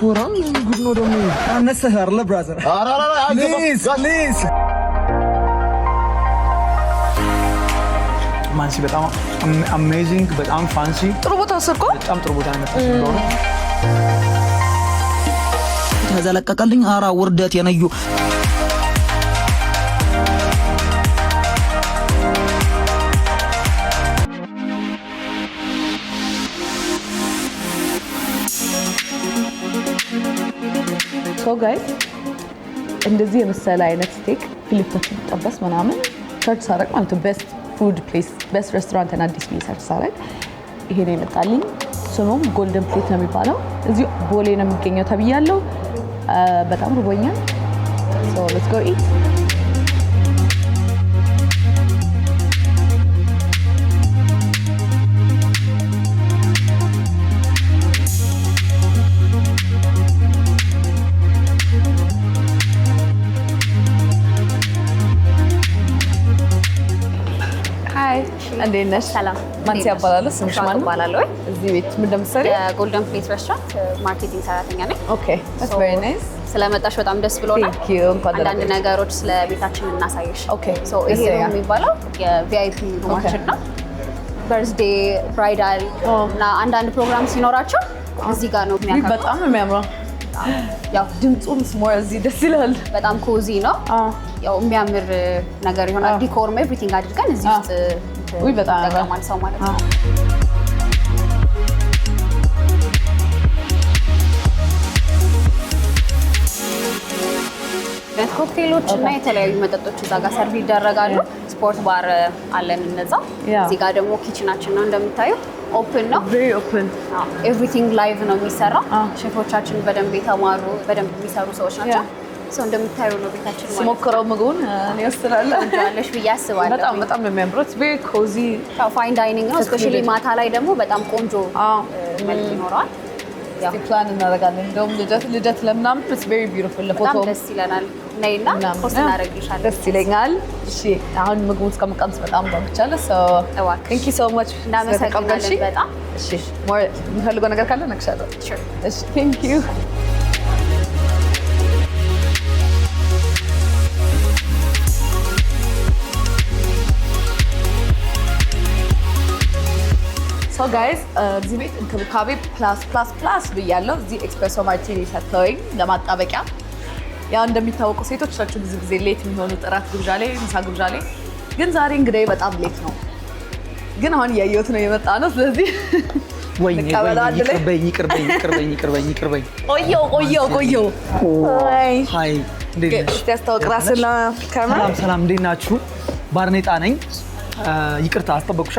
Oran good no don't need. Unnecessary brother. Please. ማንሲ በጣም አሜዚንግ በጣም ፋንሲ ጥሩ ቦታ ወሰድኩ በጣም ጥሩ ቦታ ነው ተዘለቀቀልኝ አራ ውርደት የነዩ ሶ ጋይስ እንደዚህ የመሰለ አይነት ስቴክ ፊሊፕቶችን ጠበስ ምናምን ሰርች ሳረቅ ማለት ቤስት ፉድ ፕሌስ ቤስት ሬስቶራንት እና ዲስ ፕሌስ ሰርች ሳረቅ ይሄ ነው የመጣልኝ ስሙም ጎልደን ፕሌት ነው የሚባለው እዚህ ቦሌ ነው የሚገኘው ተብያለሁ በጣም ርቦኛል ሶ ሌትስ ጎ ኢት እንዴት ነሽ? ሰላም ማንሲ ያባላሉ ስምሽ ማን ነው? እዚህ ቤት ምን እንደምትሰሪ? የጎልደን ፕሌት ሬስቶራንት ማርኬቲንግ ሰራተኛ ነኝ። ኦኬ that's very nice ስለመጣሽ በጣም ደስ ብሎናል። Thank you አንዳንድ ነገሮች ስለ ቤታችን እናሳይሽ። ኦኬ ሶ ይሄ የሚባለው የቪአይፒ ሩማችን ነው። በርዝዴይ ብራይዳል እና አንዳንድ ፕሮግራም ሲኖራቸው እዚህ ጋር ነው የሚያከብሩት። በጣም ነው የሚያምረው። ያው ድምጹም ስሞር እዚህ ደስ ይላል። በጣም ኮዚ ነው። ያው የሚያምር ነገር ይሆናል። ዲኮር ኤቭሪቲንግ አድርገን እዚህ ውስጥ ወይ በጣም ተቀማል ሰው ማለት ነው። ኮክቴሎች እና የተለያዩ መጠጦች እዛ ጋር ሰርቭ ይደረጋሉ። ስፖርት ባር አለን እነዛ። እዚህ ጋር ደግሞ ኪችናችን ነው እንደምታዩት ኦፕን ነው። very open ኤቭሪቲንግ ላይቭ ነው የሚሰራው። ሼፎቻችን በደንብ የተማሩ በደንብ የሚሰሩ ሰዎች ናቸው። ሰው እንደምታዩ ነው ቤታችን ማለት ነው። ስሞክረው ምግቡን እኔ ወስራለሁ እንጃለሽ ብዬ አስባለሁ። በጣም ነው የሚያምረው። very cozy ፋይን ዳይኒንግ ነው። ስፔሻሊ ማታ ላይ ደግሞ በጣም ቆንጆ መልክ ይኖረዋል። ያው ፕላን እናደርጋለን። እንደውም ልደት ለምናምን it's very beautiful ለፎቶ በጣም ደስ ይለናል። ነይና ፖስት እናደርግልሻለን። ደስ ይለኛል። እሺ አሁን ምግቡን እስከምቀምስ በጣም ጓጉቻለሁ። so thank you so much እናመሰግናለን በጣም። እሺ more የምፈልገው ነገር ካለ ነግሻለሁ። sure እሺ thank you so guys እዚህ ቤት እንክብካቤ ፕላስ ብያለሁ። እዚህ ኤክስፕሬሶ ማርቲኒ ሰጥተውኝ ለማጣበቂያ ያው እንደሚታወቀው ሴቶች ናቸው ብዙ ጊዜ ሌት የሚሆኑት እራት ግብዣ ላይ ምሳ ግብዣ ላይ ግን ዛሬ እንግዲህ በጣም ሌት ነው ግን አሁን እያየሁት ነው የመጣ ነው ስለዚህ ይቅርበኝ ቆየው ሃይ እንዴት ነሽ? እስቲ አስተዋውቅ ራስን ለካሜራ ሰላም እንዴት ናችሁ? ባርኔጣ ነኝ ይቅርታ አስጠበቅኩሽ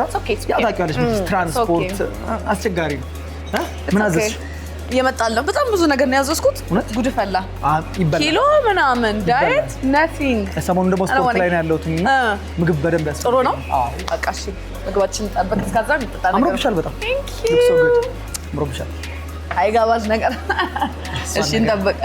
ያው ታውቂዋለሽ ትራንስፖርት አስቸጋሪ ነው ምን አዘዝሽ? እየመጣል ነው በጣም ብዙ ነገር ነው ያዘዝኩት ጉድ ፈላ ኪሎ ምናምን ዳይት ናቲንግ ሰሞኑን ደግሞ ስፖርት ላይ ነው ያለሁት ምግብ በደንብ ያስፈልጋል ጥሩ ነው በቃ እሺ ምግባችን ጠብቅ እስከዛ እንጠጣ ነገር አምሮብሻል በጣም Thank you አምሮብሻል አይጋባዝ ነገር እሺ እንጠብቅ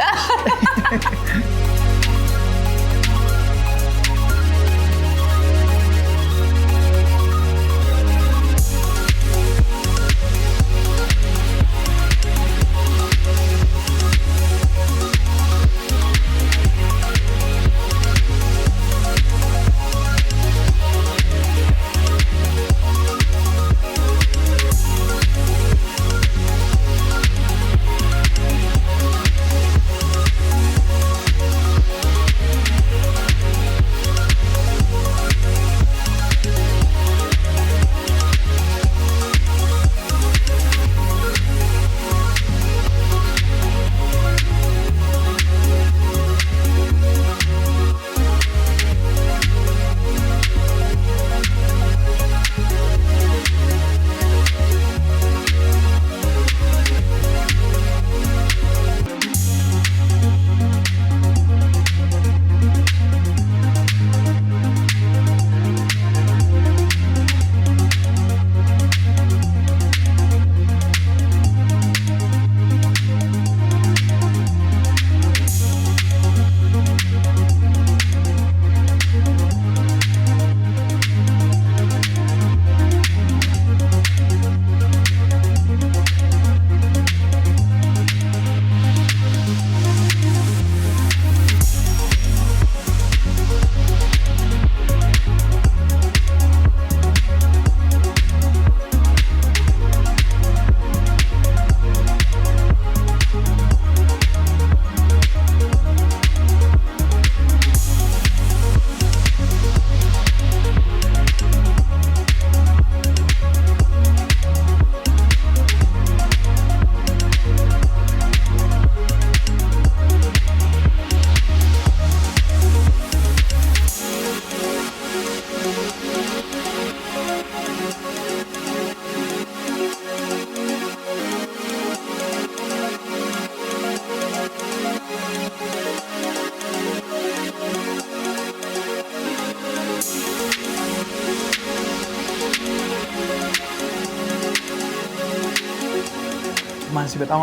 ማንሲ በጣም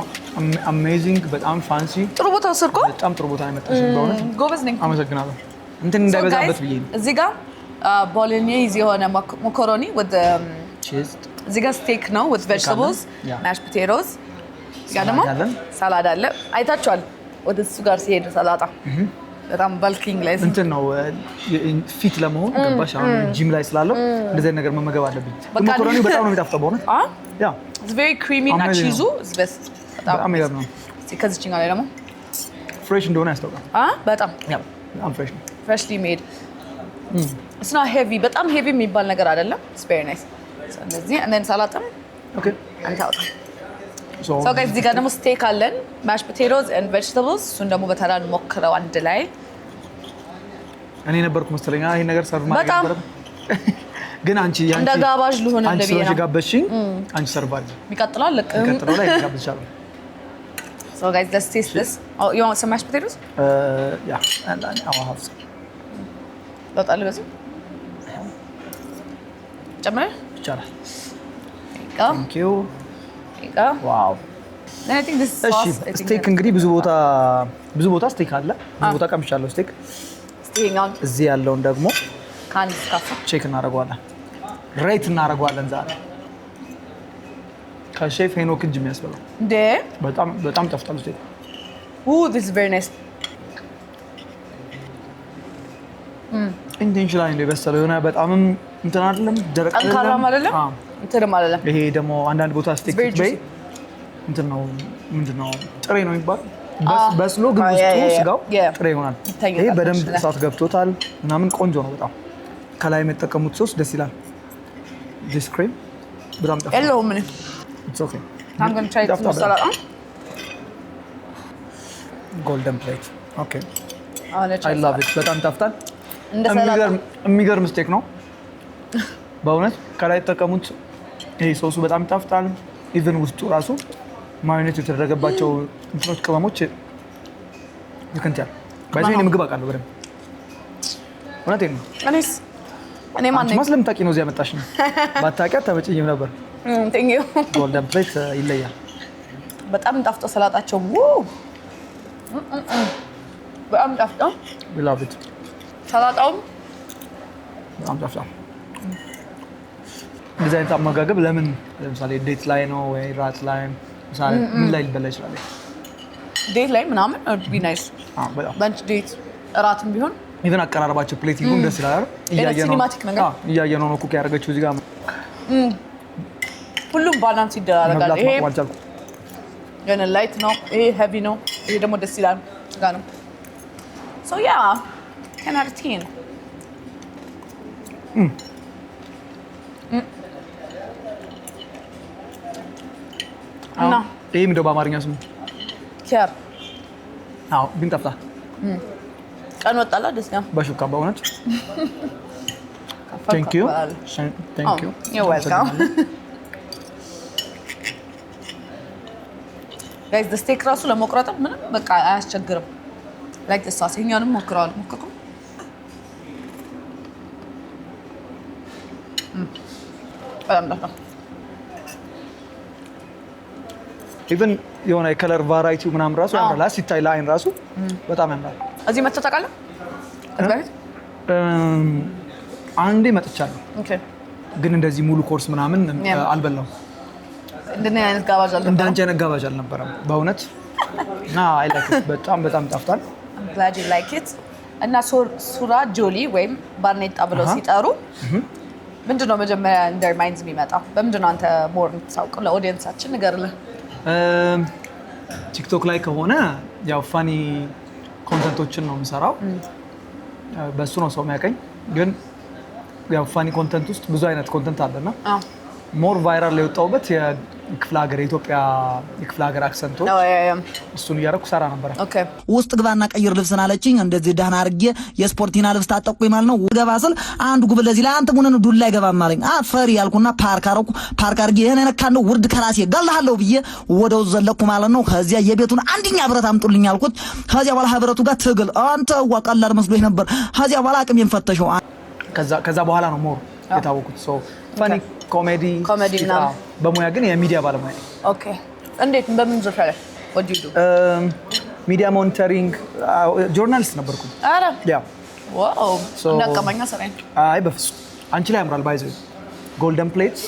አሜዚንግ በጣም ፋንሲ ጥሩ ቦታ ወሰድኩ በጣም ጥሩ ቦታ ነው የመጣሽ በእውነት ጎበዝ ነኝ አመሰግናለሁ እንትን እንዳይበዛበት ብዬ ነው እዚህ ጋር ቦሎኔዝ የሆነ ማካሮኒ with ቺዝ እዚህ ጋር ስቴክ ነው with vegetables mashed potatoes ጋር ደግሞ ሳላድ አለ አይታችኋል ወደ እሱ ጋር ሲሄድ ሰላጣ በጣም ባልኪንግ ላይ እንትን ነው ፊት ለመሆን ገባሽ አሁን ጂም ላይ ስላለው እንደዚህ ነገር መመገብ አለብኝ ማካሮኒ በጣም ነው የሚጣፍጠው በእውነት ያ it's very creamy እና ቺዙ is best በጣም የሚገርም ነው ከዚህኛው ላይ ደግሞ ፍሬሽ እንደሆነ ያስታውቃል በጣም በጣም ፍሬሽ ነው freshly made it's not heavy በጣም heavy የሚባል ነገር አይደለም it's very nice ስለዚህ and then ሰላጣም okay አንታውጣ so guys እዚህ ጋር ደግሞ ስቴክ አለን mashed potatoes and vegetables እሱን ደግሞ በተራ እንሞክረው አንድ ላይ እኔ ነበርኩ መሰለኝ ይሄን ነገር ሰርቭ ማድረግ ነበር ግን አንቺ እንደ ጋባዥ ልሆን እንደብዬ ነው አንቺ ጋበሽኝ አንቺ ሰርቭ አድርጊ ይቀጥላል ይቀጥላል ላይ ጋብቻለሁ so guys let's taste this oh you want some mashed potatoes yeah and I'll have some በጣም በዚህ ጨምር ይቻላል thank you wow then I think this sauce ስቴክ እንግዲህ ብዙ ቦታ ስቴክ አለ ብዙ ቦታ ቀምሻለሁ ስቴክ ስቴክኛው እዚህ ያለውን ደግሞ ካን ስካፍ ቼክ እናደርገዋለን ሬት እናደርገዋለን ዛሬ ከሼፍ ሄኖክ እጅ የሚያስበላው እንዴ በጣም ጠፍቷል ስቴክ this is very nice ኢንቴንሽናሊ ነው የበሰለው የሆነ በጣም እንትን አይደለም ደረቅ አይደለም እንትን አይደለም ይሄ ደግሞ አንዳንድ ቦታ ስቴክ በይ እንትን ነው ምንድነው ጥሬ ነው የሚባለው በስሎ ግን ውስጡ ስጋው ጥሬ ይሆናል ይሄ በደንብ እሳት ገብቶታል ምናምን ቆንጆ ነው በጣም ከላይ የምትጠቀሙት ሶስ ደስ ይላል this cream በጣም ጠፋ hello ምን it's okay I'm going to try this salad golden plate okay I love it በጣም ጠፍታል እንደ ሰላጣ የሚገርም ስቴክ ነው በእውነት ከላይ የተጠቀሙት ይሄ ሶሱ በጣም ጠፍታል ኢቭን ውስጡ ራሱ ማዮኔዝ የተደረገባቸው እንትኖች ቅመሞች ይከንቻል ባይዘኝ ምግብ አውቃለሁ በደምብ እውነቴን ነው እኔ ማን ነኝ ማስለም ታቂ ነው እዚህ ያመጣሽ ነው ባታውቂያት ተመጭኝም ነበር thank you ጎልደን ፕሌት ይለያል በጣም ጣፍጦ ሰላጣቸው በጣም ጣፍጦ we love it ሰላጣው በጣም ጠፍቷል እንደዚህ አይነት አመጋገብ ለምን ለምሳሌ ዴት ላይ ነው ወይ ራት ላይ ምሳሌ ምን ላይ ሊበላ ይችላል ዴት ላይ ምናምን would be nice lunch date እራትም ቢሆን ኢቭን አቀራረባቸው ፕሌቲንጉ ደስ ይላል እያየነው ነው ኩክ ያደረገችው እዚህ ጋር ሁሉም ባላንስ ይደራረጋል ይሄ የሆነ ላይት ነው ይሄ ሄቪ ነው ይሄ ደግሞ ደስ ይላል ጋር ነው so yeah 10 out of 10 እና ይሄ ምንድነው በአማርኛ ስሙ ኪያር ግን ጠፍታ ቀን ወጣላ ደስ ነው በሹካ በእውነት thank you you're welcome guys the steak ራሱ ለመቁረጥ ምንም በቃ አያስቸግርም like the sauce እኛንም ሞክረዋል ሞክሩ ኢቭን የሆነ የከለር ቫራይቲ ምናምን ራሱ ያምራል ሲታይ ለአይን ራሱ በጣም ያምራል እዚህ መጥተህ ታውቃለህ አንዴ መጥቻለሁ ግን እንደዚህ ሙሉ ኮርስ ምናምን አልበላው እንደዚህ አይነት ጋባዥ አልነበረም እንዳንቺ አይነት ጋባዥ አልነበረም በእውነት እና አይ ላይክ በጣም ጠፍቷል I'm glad you like it እና ሱራ ጆሊ ወይም ባርኔጣ ብለው ሲጠሩ ምንድነው መጀመሪያ in their minds የሚመጣው በምንድነው አንተ ሞር የምታውቀው ለኦዲየንሳችን ንገርልህ ቲክቶክ ላይ ከሆነ ያው ፋኒ ኮንተንቶችን ነው የምሰራው በሱ ነው ሰው የሚያቀኝ ግን ያው ፋኒ ኮንተንት ውስጥ ብዙ አይነት ኮንተንት አለና ሞር ቫይራል የወጣውበት የክፍለ ሀገር የኢትዮጵያ የክፍለ ሀገር አክሰንቶች እሱን እያደረኩ ሰራ ነበር ውስጥ ግባና ቀይር ልብስን አለችኝ እንደዚህ ደህና አድርጌ የስፖርቲና ልብስ ታጠቁኝ ማለት ነው ገባ ስል አንድ ጉብል ለዚህ ላይ አንተ ሙነን ዱላ ይገባም አለኝ አፈሪ ያልኩና ፓርክ አድርጌ ይሄን ነካነው ውርድ ከራሴ ጋልሃለሁ ብዬ ወደው ዘለኩ ማለት ነው ከዚያ የቤቱን አንደኛ ብረት አምጡልኝ አልኩት ከዚያ በኋላ ህብረቱ ጋር ትግል አንተ ወቀላር መስሎኝ ነበር ከዚያ በኋላ አቅም የምፈተሸው ከዛ በኋላ ነው ሞር የታወቁት ሶ ፋኒ ኮሜዲ ምናምን በሙያ ግን የሚዲያ ባለሙያ ኦኬ እንዴት በምን ዘርፍ ላይ what do you do ሚዲያ ሞኒተሪንግ ጆርናሊስት ነበርኩ አረ ያ ዋው እንዳቀማኛ ሰራኝ አይ በፍጹም አንቺ ላይ ያምራል ባይዘ ጎልደን ፕሌትስ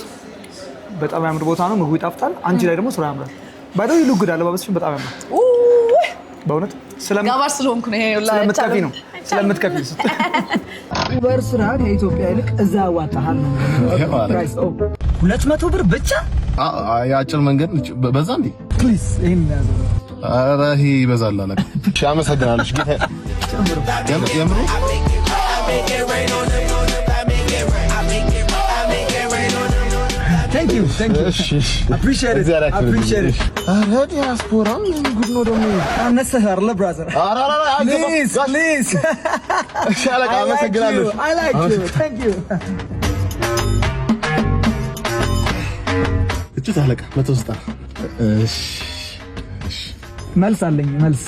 በጣም ያምር ቦታ ነው ምግቡ ይጣፍጣል አንቺ ላይ ደግሞ ስራ ያምራል ባይዘ ይሉግድ አለባበስሽ በጣም ያምራል በእውነት ጋባር ስለሆንኩ ነው ይሄ ስለምትከፊ ነው ስለምትከፊ ኡበር ስራ ከኢትዮጵያ ይልቅ እዛ ያዋጣሃል ነው ፕራይስ 200 ብር ብቻ የአጭር መንገድ በዛ እንዴ ፕሊዝ ይሄን ያዘው ኧረ ይሄ ይበዛል አለ እሺ አመሰግናለሁ ጌታ የምሩ Thank you. Appreciate it. ኧረ ዲያስፖራ ምን ጉድ ነው ደግሞ አነሰህ አይደል ብራዘር please እሺ አለቃ አመሰግናለሁ I like you. Thank you. እጭት አለቃ መተውስጣ እሺ መልስ አለኝ መልስ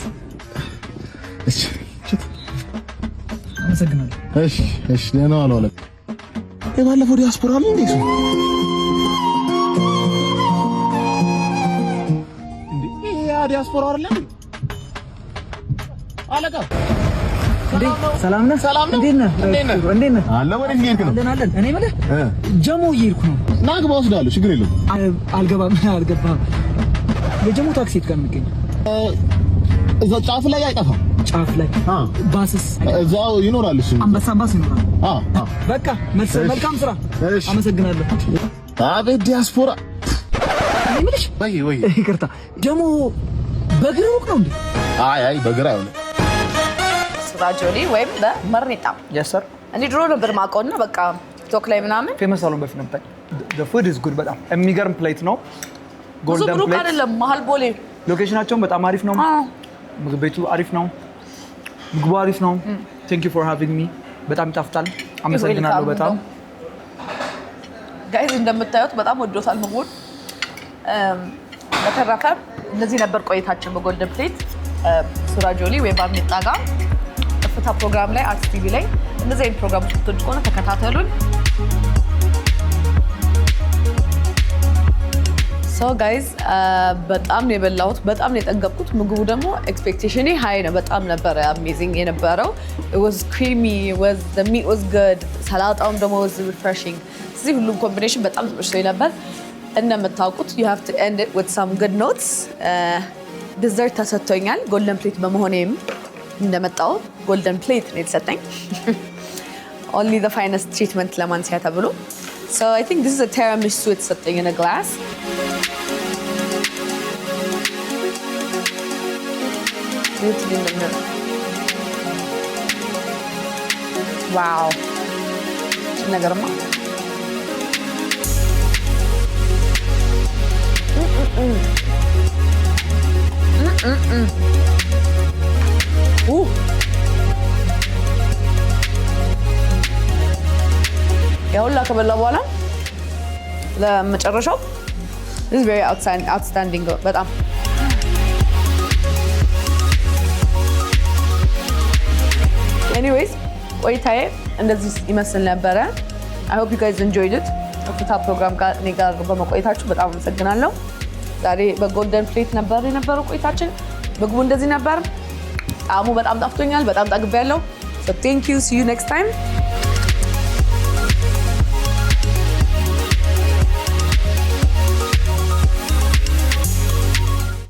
እሺ እጭት አመሰግናለሁ እሺ ደህና ዋሉ አለቃ የባለፈው ዲያስፖራ አለ እንዴ እሱ ዲያስፖራ አይደለም አለቃ ሰላም ነህ እንዴት ነህ አለ ወደ እንዴት ነው አለን እኔ ማለት ጀሞ እየሄድኩ ነው ና ግባ ወስዳለሁ ችግር የለም አልገባም የጀሞ ታክሲ የት ጋር የሚገኘው እዛ ጫፍ ላይ አይጠፋም ጫፍ ላይ ባስስ እዛው ይኖራል እሱ አንበሳ ባስ ይኖራል በቃ መልካም ስራ አመሰግናለሁ አቤት ዲያስፖራ ምንሽ ወይ ይቅርታ ጀሞ በግር ሩቅ ነው እንዴ አይ በግር አይሆንም ሱራጆሊ ወይም በመርኔጣ yes sir እኔ ድሮ ነበር ማቆና በቃ ቲክቶክ ላይ ምናምን ፌመስ አሉን በፊት ነበር the food is good በጣም የሚገርም ፕሌት ነው ጎልደን ፕሌት አይደለም መሀል ቦሌ ሎኬሽናቸው በጣም አሪፍ ነው ምግብ ቤቱ አሪፍ ነው ምግቡ አሪፍ ነው thank you for having me በጣም ይጣፍጣል አመሰግናለሁ በጣም ጋይዝ እንደምታዩት በጣም ወዶታል ምግቡን በተረፈ እነዚህ ነበር ቆይታችን በጎልደን ፕሌት ሱራጆሊ ወይ ባርኔጣ ጋር ከፍታ ፕሮግራም ላይ አርት ቲቪ ላይ እነዚህ አይነት ፕሮግራሞች ብትወዱ ከሆነ ተከታተሉን ሶ ጋይዝ በጣም ነው የበላሁት በጣም ነው የጠገብኩት ምግቡ ደግሞ ኤክስፔክቴሽኔ ሃይ ነው በጣም ነበር አሜዚንግ የነበረው it was creamy the meat was good ሰላጣውም ደግሞ was refreshing ስለዚህ ሁሉም ኮምቢኔሽን በጣም ተመችቶኝ ነበር እንደምታውቁት you have to end it with some good notes dessert ተሰጥቶኛል ጎልደን ፕሌት በመሆኔም እንደመጣው ጎልደን ፕሌት ነው የተሰጠኝ only the finest treatment ለማንሲያ ተብሎ so I think this is a tiramisu የተሰጠኝ in a glass wow ነገርማ ያውላ ከበላ በኋላ ለመጨረሻው this is very outstanding በጣም anyways ቆይታዬ እንደዚህ ይመስል ነበረ I hope you guys enjoyed it ከፍታ ፕሮግራም ጋር በመቆየታችሁ በጣም አመሰግናለሁ ዛሬ በጎልደን ፕሌት ነበር የነበረው ቆይታችን ምግቡ እንደዚህ ነበር ጣዕሙ በጣም ጣፍጦኛል በጣም ጠግቤያለሁ so thank you see you next time